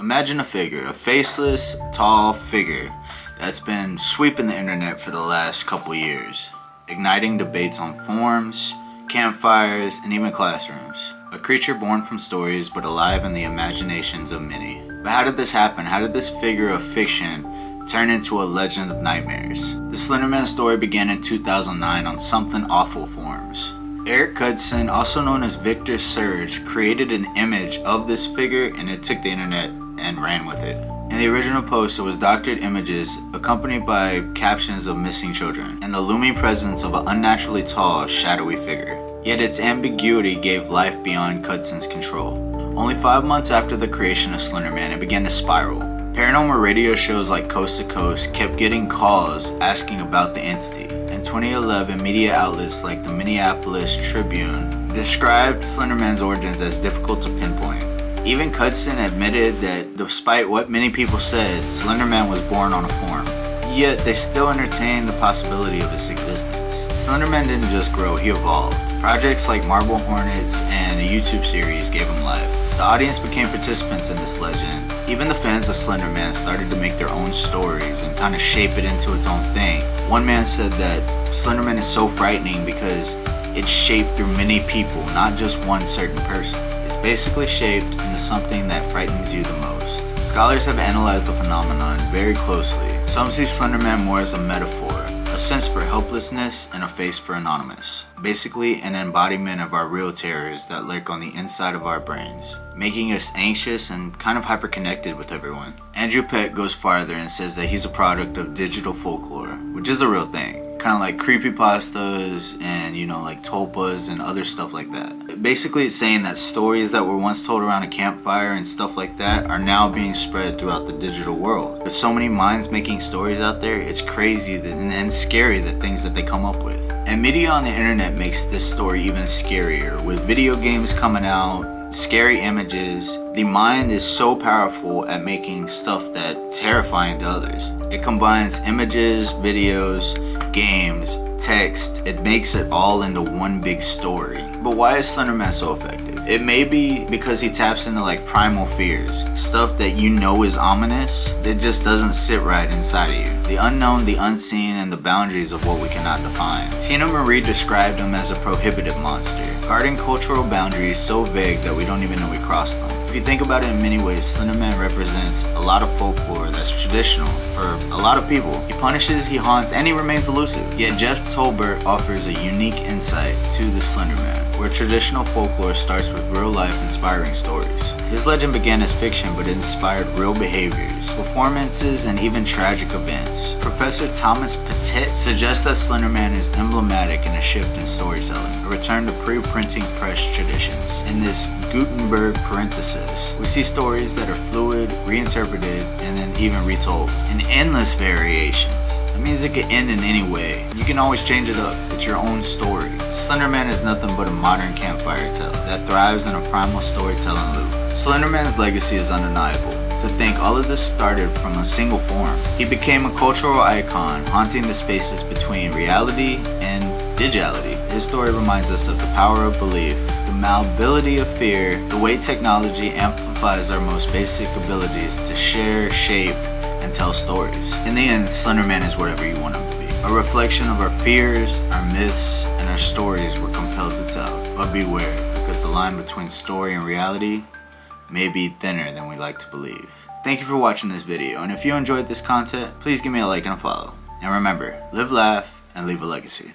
Imagine a figure, a faceless, tall figure that's been sweeping the internet for the last couple years, igniting debates on forums, campfires, and even classrooms. A creature born from stories but alive in the imaginations of many. But how did this happen? How did this figure of fiction turn into a legend of nightmares? The Slenderman story began in 2009 on Something Awful forums. Eric Hudson, also known as Victor Surge, created an image of this figure and it took the internet and ran with it. In the original post, it was doctored images accompanied by captions of missing children and the looming presence of an unnaturally tall, shadowy figure. Yet its ambiguity gave life beyond Hudson's control. Only 5 months after the creation of Slenderman, it began to spiral. Paranormal radio shows like Coast to Coast kept getting calls asking about the entity. In 2011, media outlets like the Minneapolis Tribune described Slenderman's origins as difficult to pinpoint. Even Hudson admitted that despite what many people said, Slenderman was born on a forum. Yet they still entertained the possibility of its existence. Slenderman didn't just grow, he evolved. Projects like Marble Hornets and a YouTube series gave him life. The audience became participants in this legend. Even the fans of Slenderman started to make their own stories and kind of shape it into its own thing. One man said that Slenderman is so frightening because it's shaped through many people, not just one certain person. It's basically shaped into something that frightens you the most. Scholars have analyzed the phenomenon very closely. Some see Slenderman more as a metaphor, a sense for helplessness and a face for anonymous. Basically an embodiment of our real terrors that lurk on the inside of our brains, making us anxious and kind of hyper-connected with everyone. Andrew Peck goes farther and says that he's a product of digital folklore, which is a real thing. Kind of like creepypastas and like tulpas and other stuff like that. Basically it's saying that stories that were once told around a campfire and stuff like that are now being spread throughout the digital world. With so many minds making stories out there, it's crazy and scary the things that they come up with. And media on the internet makes this story even scarier. With video games coming out, scary images, the mind is so powerful at making stuff that's terrifying to others. It combines images, videos, games, text. It makes it all into one big story. But why is Slenderman so effective? It may be because he taps into like primal fears, stuff that you know is ominous, that just doesn't sit right inside of you. The unknown, the unseen, and the boundaries of what we cannot define. Tina Marie described him as a prohibitive monster, guarding cultural boundaries so vague that we don't even know we crossed them. If you think about it in many ways, Slenderman represents a lot of folklore that's traditional for a lot of people. He punishes, he haunts, and he remains elusive. Yet Jeff Tolbert offers a unique insight to the Slenderman, where traditional folklore starts with real-life inspiring stories. His legend began as fiction, but it inspired real behaviors, performances, and even tragic events. Professor Thomas Petit suggests that Slenderman is emblematic in a shift in storytelling, a return to pre-printing press traditions. In this Gutenberg parenthesis, we see stories that are fluid, reinterpreted, and then even retold, in endless variations. That means it can end in any way. You can always change it up. It's your own story. Slenderman is nothing but a modern campfire tale that thrives in a primal storytelling loop. Slenderman's legacy is undeniable. To think all of this started from a single form. He became a cultural icon, haunting the spaces between reality and digitality. His story reminds us of the power of belief, the malleability of fear, the way technology amplifies our most basic abilities to share, shape, and tell stories. In the end, Slenderman is whatever you want him to be. A reflection of our fears, our myths, and our stories we're compelled to tell. But beware, because the line between story and reality may be thinner than we like to believe. Thank you for watching this video, and if you enjoyed this content, please give me a like and a follow. And remember, live, laugh, and leave a legacy.